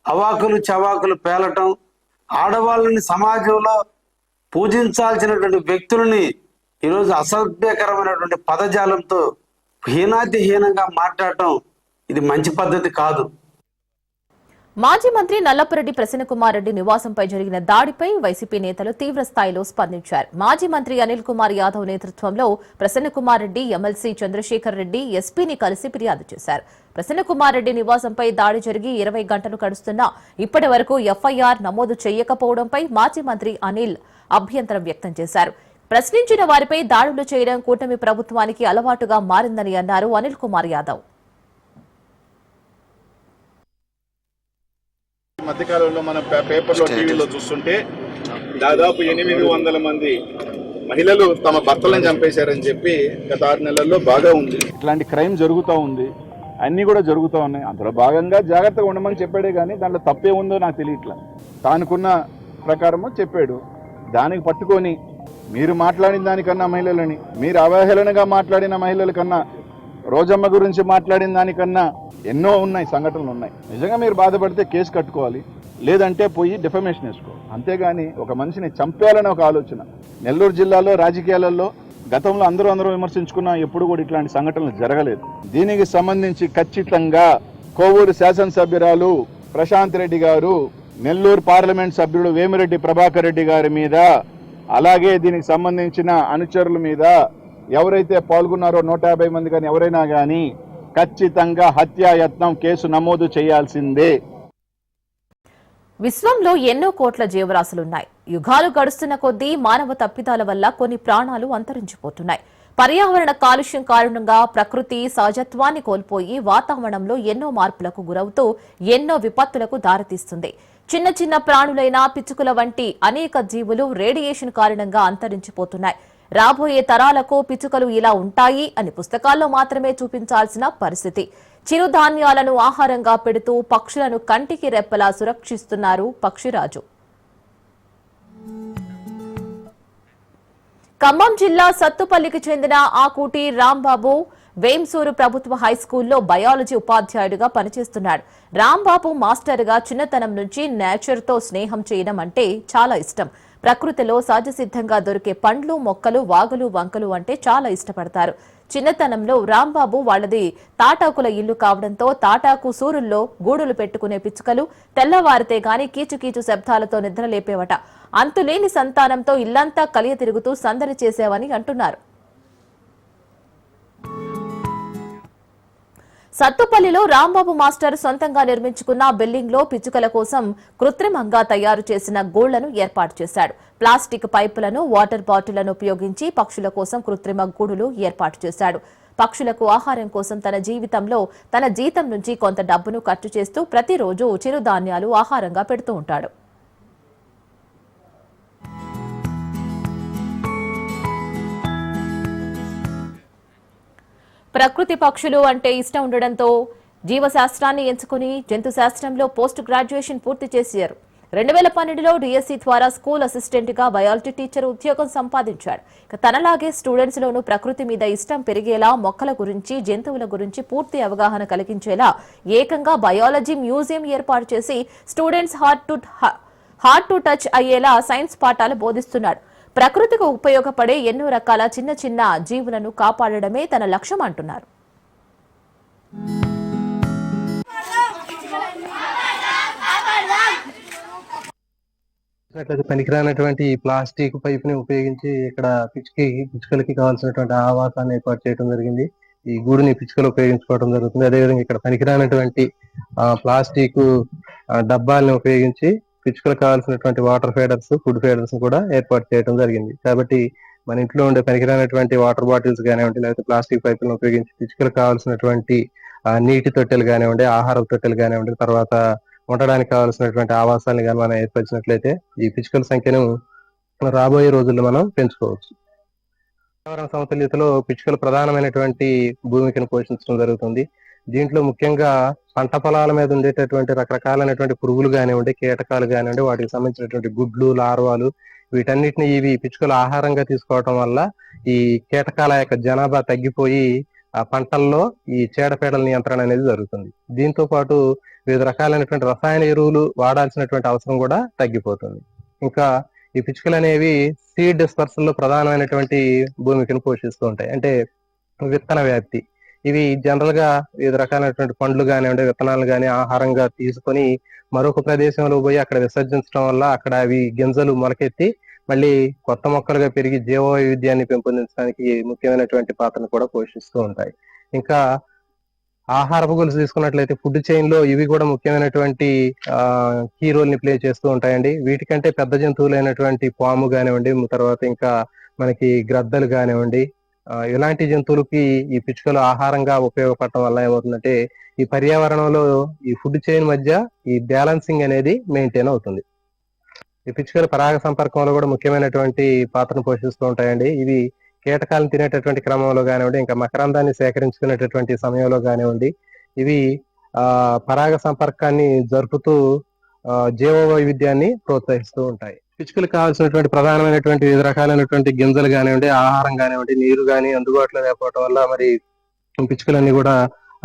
అవాకులు చవాకులు పేలటం, ఆడవాళ్ళని సమాజంలో పూజించాల్సినటువంటి వ్యక్తులని ఈరోజు అసభ్యకరమైనటువంటి పదజాలంతో హీనాతిహీనంగా మాట్లాడటం ఇది మంచి పద్ధతి కాదు. మాజీ మంత్రి నల్లపురెడ్డి ప్రసన్న కుమార్ రెడ్డి నివాసంపై జరిగిన దాడిపై వైసీపీ నేతలు తీవ్ర స్థాయిలో స్పందించారు. మాజీ మంత్రి అనిల్ కుమార్ యాదవ్ నేతృత్వంలో ప్రసన్న కుమార్ రెడ్డి, ఎమ్మెల్సీ చంద్రశేఖర్ రెడ్డి ఎస్పీని కలిసి ఫిర్యాదు చేశారు. ప్రసన్న కుమార్ రెడ్డి నివాసంపై దాడి జరిగి 20 గంటలు గడుస్తున్నా ఇప్పటి వరకు ఎఫ్ఐఆర్ నమోదు చేయకపోవడంపై మాజీ మంత్రి అనిల్ అభ్యంతరం వ్యక్తం చేశారు. ప్రశ్నించిన వారిపై దాడులు చేయడం కూటమి ప్రభుత్వానికి అలవాటుగా మారిందని అన్నారు అనిల్ కుమార్ యాదవ్. మధ్యకాలంలో మనం పేపర్లో టీవీలో చూస్తుంటే దాదాపు 800 మంది మహిళలు తమ భర్తలను చంపేశారని చెప్పి గత 6 నెలల్లో బాగా ఉంది. ఇట్లాంటి క్రైమ్ జరుగుతూ ఉంది, అన్నీ కూడా జరుగుతూ ఉన్నాయి. అందులో భాగంగా జాగ్రత్తగా ఉండమని చెప్పాడే కానీ దాంట్లో తప్పే ఉందో నాకు తెలియట్లా. తానుకున్న ప్రకారము చెప్పాడు. దానికి పట్టుకొని మీరు మాట్లాడిన దానికన్నా మహిళలని, మీరు అవహేళనగా మాట్లాడిన మహిళల కన్నా, రోజమ్మ గురించి మాట్లాడిన దానికన్నా ఎన్నో ఉన్నాయి, సంఘటనలు ఉన్నాయి. నిజంగా మీరు బాధపడితే కేసు కట్టుకోవాలి, లేదంటే పోయి డిఫమేషన్ వేసుకోవాలి. అంతేగాని ఒక మనిషిని చంపేయాలని ఒక ఆలోచన. నెల్లూరు జిల్లాలో రాజకీయాలలో గతంలో అందరూ విమర్శించుకున్నా ఎప్పుడు కూడా ఇట్లాంటి సంఘటనలు జరగలేదు. దీనికి సంబంధించి ఖచ్చితంగా కోవూరు శాసనసభ్యురాలు ప్రశాంత్ రెడ్డి గారు, నెల్లూరు పార్లమెంట్ సభ్యుడు వేమిరెడ్డి ప్రభాకర్ రెడ్డి గారి మీద, అలాగే దీనికి సంబంధించిన అనుచరుల మీద ఎవరైతే పాల్గొన్నారో 150 మంది కానీ ఎవరైనా కానీ ఖచ్చితంగా హత్యాయత్నం కేసు నమోదు చేయాల్సిందే. విశ్వంలో ఎన్నో కోట్ల జీవరాశులున్నాయి. యుగాలు గడుస్తున్న కొద్దీ మానవ తప్పిదాల వల్ల కొన్ని ప్రాణాలు అంతరించిపోతున్నాయి. పర్యావరణ కాలుష్యం కారణంగా ప్రకృతి సహజత్వాన్ని కోల్పోయి వాతావరణంలో ఎన్నో మార్పులకు గురవుతూ ఎన్నో విపత్తులకు దారితీస్తుంది. చిన్న చిన్న ప్రాణులైన పిచ్చుకల వంటి అనేక జీవులు రేడియేషన్ కారణంగా అంతరించిపోతున్నాయి. రాబోయే తరాలకు పిచ్చుకలు ఇలా ఉంటాయి అని పుస్తకాల్లో మాత్రమే చూపించాల్సిన పరిస్థితి. చిరుధాన్యాలను ఆహారంగా పెడుతూ పక్షులను కంటికి రెప్పలా సురక్షిస్తున్నారు పక్షిరాజు. ఖమ్మం జిల్లా సత్తుపల్లికి చెందిన ఆకూటి రాంబాబు వేంసూరు ప్రభుత్వ హైస్కూల్లో బయాలజీ ఉపాధ్యాయుడిగా పనిచేస్తున్నాడు. రాంబాబు మాస్టర్గా చిన్నతనం నుంచి నేచర్తో స్నేహం చేయడం అంటే చాలా ఇష్టం. ప్రకృతిలో సహజసిద్ధంగా దొరికే పండ్లు, మొక్కలు, వాగులు, వంకలు అంటే చాలా ఇష్టపడతారు. చిన్నతనంలో రాంబాబు వాళ్లది తాటాకుల ఇల్లు కావడంతో తాటాకు సూరుల్లో గూడులు పెట్టుకునే పిచ్చుకలు తెల్లవారితే గాని కీచుకీచు శబ్దాలతో నిద్రలేపేవట. అంతులేని సంతానంతో ఇల్లంతా కలియ తిరుగుతూ సందడి చేసేవని అంటున్నారు. సత్తుపల్లిలో రాంబాబు మాస్టర్ సొంతంగా నిర్మించుకున్న బిల్డింగ్ లో పిచ్చుకల కోసం కృత్రిమంగా తయారు చేసిన గూళ్లను ఏర్పాటు చేశాడు. ప్లాస్టిక్ పైపులను, వాటర్ బాటిళ్లను ఉపయోగించి పక్షుల కోసం కృత్రిమ గూడులు ఏర్పాటు చేశాడు. పక్షులకు ఆహారం కోసం తన జీతం నుంచి కొంత డబ్బును ఖర్చు చేస్తూ ప్రతిరోజు చిరుధాన్యాలు ఆహారంగా పెడుతూ ఉంటాడు. ప్రకృతి పక్షులు అంటే ఇష్టం ఉండడంతో జీవశాస్త్రాన్ని ఎంచుకుని జంతు శాస్త్రంలో పోస్ట్ గ్రాడ్యుయేషన్ పూర్తి చేశారు. 2012లో డిఎస్సి ద్వారా స్కూల్ అసిస్టెంట్ గా బయాలజీ టీచర్ ఉద్యోగం సంపాదించాడు. తనలాగే స్టూడెంట్స్ లోనూ ప్రకృతి మీద ఇష్టం పెరిగేలా మొక్కల గురించి, జంతువుల గురించి పూర్తి అవగాహన కలిగించేలా ఏకంగా బయాలజీ మ్యూజియం ఏర్పాటు చేసి స్టూడెంట్స్ హార్ట్ టు టచ్ అయ్యేలా సైన్స్ పాఠాలు బోధిస్తున్నాడు. ప్రకృతికి ఉపయోగపడే ఎన్నో రకాల చిన్న చిన్న జీవులను కాపాడడమే తన లక్ష్యం అంటున్నారు. పనికిరానటువంటి ప్లాస్టిక్ పైప్ ని ఉపయోగించి ఇక్కడ పిచ్చుకలకి కావాల్సినటువంటి ఆవాసాన్ని ఏర్పాటు చేయడం జరిగింది. ఈ గూడుని పిచ్చుకలు ఉపయోగించుకోవడం జరుగుతుంది. అదేవిధంగా ఇక్కడ పనికిరానటువంటి ప్లాస్టిక్ డబ్బాలను ఉపయోగించి పిచ్చుకలకు కావాల్సినటువంటి వాటర్ ఫీడర్స్, ఫుడ్ ఫీడర్స్ కూడా ఏర్పాటు చేయడం జరిగింది. కాబట్టి మన ఇంట్లో ఉండే పనికిరానటువంటి వాటర్ బాటిల్స్ కానివ్వండి, లేకపోతే ప్లాస్టిక్ పైపులను ఉపయోగించి పిచ్చుకలకు కావాల్సినటువంటి నీటి తొట్టెలు కానివ్వండి, ఆహార తొట్టెలు కానివ్వండి, తర్వాత ఉండడానికి కావాల్సినటువంటి ఆవాసాలను కానీ మనం ఏర్పరిచినట్లయితే ఈ పిచ్చుకల సంఖ్యను రాబోయే రోజుల్లో మనం పెంచుకోవచ్చు. పర్యావరణ సమతుల్యతలో పిచ్చుకలు ప్రధానమైనటువంటి భూమికను పోషించడం జరుగుతుంది. దీంట్లో ముఖ్యంగా పంట పొలాల మీద ఉండేటటువంటి రకరకాలైనటువంటి పురుగులు కానివ్వండి, కీటకాలు కానివ్వండి, వాటికి సంబంధించినటువంటి గుడ్లు, లార్వాలు, వీటన్నిటిని ఇవి పిచ్చుకలు ఆహారంగా తీసుకోవటం వల్ల ఈ కీటకాల యొక్క జనాభా తగ్గిపోయి ఆ పంటల్లో ఈ చీడపీడల నియంత్రణ అనేది జరుగుతుంది. దీంతో పాటు వివిధ రకాలైనటువంటి రసాయన ఎరువులు వాడాల్సినటువంటి అవసరం కూడా తగ్గిపోతుంది. ఇంకా ఈ పిచ్చుకలు అనేవి సీడ్ డిస్పర్సల్ లో ప్రధానమైనటువంటి భూమికను పోషిస్తూ ఉంటాయి. అంటే విత్తన వ్యాప్తి. ఇవి జనరల్ గా వివిధ రకాలైనటువంటి పండ్లు కానివ్వండి, విత్తనాలు కానీ ఆహారంగా తీసుకొని మరొక ప్రదేశంలో పోయి అక్కడ విసర్జించడం వల్ల అక్కడ అవి గింజలు మొలకెత్తి మళ్ళీ కొత్త మొక్కలుగా పెరిగి జీవ వైవిధ్యాన్ని పెంపొందించడానికి ముఖ్యమైనటువంటి పాత్రను కూడా పోషిస్తూ ఉంటాయి. ఇంకా ఆహారపు గొలుసు తీసుకున్నట్లయితే ఫుడ్ చైన్ లో ఇవి కూడా ముఖ్యమైనటువంటి కీ రోల్ ని ప్లే చేస్తూ ఉంటాయండి. వీటికంటే పెద్ద జంతువులైనటువంటి పాము కానివ్వండి, తర్వాత ఇంకా మనకి గ్రద్దలు కానివ్వండి, ఇలాంటి జంతువులకి ఈ పిచ్చుకలు ఆహారంగా ఉపయోగపడటం వల్ల ఏమవుతుందంటే ఈ పర్యావరణంలో ఈ ఫుడ్ చైన్ మధ్య ఈ బ్యాలెన్సింగ్ అనేది మెయింటైన్ అవుతుంది. ఈ పిచ్చుకలు పరాగ సంపర్కంలో కూడా ముఖ్యమైనటువంటి పాత్రను పోషిస్తూ ఉంటాయండి. ఇవి కీటకాలను తినేటటువంటి క్రమంలో కానివ్వండి, ఇంకా మకరందాన్ని సేకరించుకునేటటువంటి సమయంలో కానివ్వండి, ఇవి పరాగ సంపర్కాన్ని జరుపుతూ జీవ వైవిధ్యాన్ని ప్రోత్సహిస్తూ ఉంటాయి. పిచ్చుకలకు కావాల్సినటువంటి ప్రధానమైనటువంటి వివిధ రకాలైనటువంటి గింజలు కానివ్వండి, ఆహారం కానివ్వండి, నీరు కానీ అందుబాటులో లేకపోవడం వల్ల మరి పిచ్చుకలన్నీ కూడా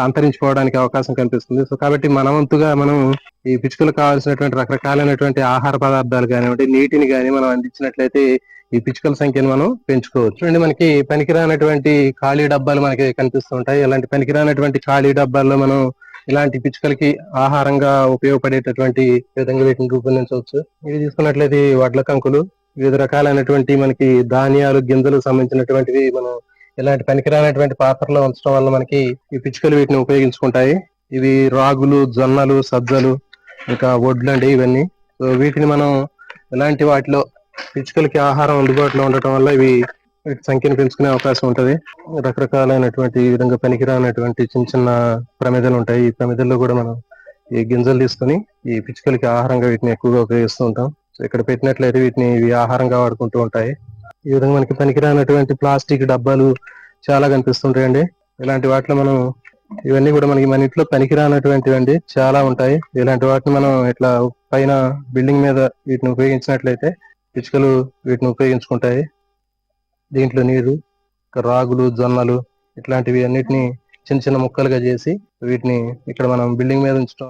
అంతరించిపోవడానికి అవకాశం కనిపిస్తుంది. సో కాబట్టి మనవంతుగా మనం ఈ పిచ్చుకలకు కావాల్సినటువంటి రకరకాలైనటువంటి ఆహార పదార్థాలు కానివ్వండి, నీటిని కానీ మనం అందించినట్లయితే ఈ పిచ్చుకల సంఖ్యను మనం పెంచుకోవచ్చు. చూడండి, మనకి పనికిరానటువంటి ఖాళీ డబ్బాలు మనకి కనిపిస్తూ ఉంటాయి. ఇలాంటి పనికిరానటువంటి ఖాళీ డబ్బాల్లో మనం ఇలాంటి పిచ్చుకలకి ఆహారంగా ఉపయోగపడేటటువంటి విధంగా వీటిని రూపొందించవచ్చు. ఇవి తీసుకున్నట్లయితే వడ్ల కంకులు, వివిధ రకాలైనటువంటి మనకి ధాన్యాలు, గింజలకు సంబంధించినటువంటివి మనం ఇలాంటి పనికిరానటువంటి పాత్రలో ఉంచడం వల్ల మనకి ఈ పిచ్చుకలు వీటిని ఉపయోగించుకుంటాయి. ఇవి రాగులు, జొన్నలు, సజ్జలు, ఇంకా వడ్లు అండి ఇవన్నీ. సో వీటిని మనం ఇలాంటి వాటిలో పిచ్చుకలకి ఆహారం అందుబాటులో ఉండటం వల్ల ఇవి వీటి సంఖ్యను పెంచుకునే అవకాశం ఉంటది. రకరకాలైనటువంటి ఈ విధంగా పనికిరానటువంటి చిన్న చిన్న ప్రమిదలు ఉంటాయి. ఈ ప్రమిదల్లో కూడా మనం ఈ గింజలు తీసుకుని ఈ పిచ్చుకలకి ఆహారంగా వీటిని ఎక్కువగా ఉపయోగిస్తూ ఉంటాం. సో ఇక్కడ పెట్టినట్లయితే వీటిని ఇవి ఆహారంగా వాడుకుంటూ ఉంటాయి. ఈ విధంగా మనకి పనికిరానటువంటి ప్లాస్టిక్ డబ్బాలు చాలా కనిపిస్తుంటాయండి. ఇలాంటి వాటిలో మనం ఇవన్నీ కూడా మనకి మన ఇంట్లో పనికిరానటువంటివి అండి చాలా ఉంటాయి. ఇలాంటి వాటిని మనం ఇట్లా పైన బిల్డింగ్ మీద వీటిని ఉపయోగించినట్లయితే పిచ్చుకలు వీటిని ఉపయోగించుకుంటాయి. దీంట్లో నీరు, రాగులు, జొన్నలు ఇట్లాంటివి అన్నిటిని చిన్న చిన్న ముక్కలుగా చేసి వీటిని ఇక్కడ మనం బిల్డింగ్ మీద ఉంచడం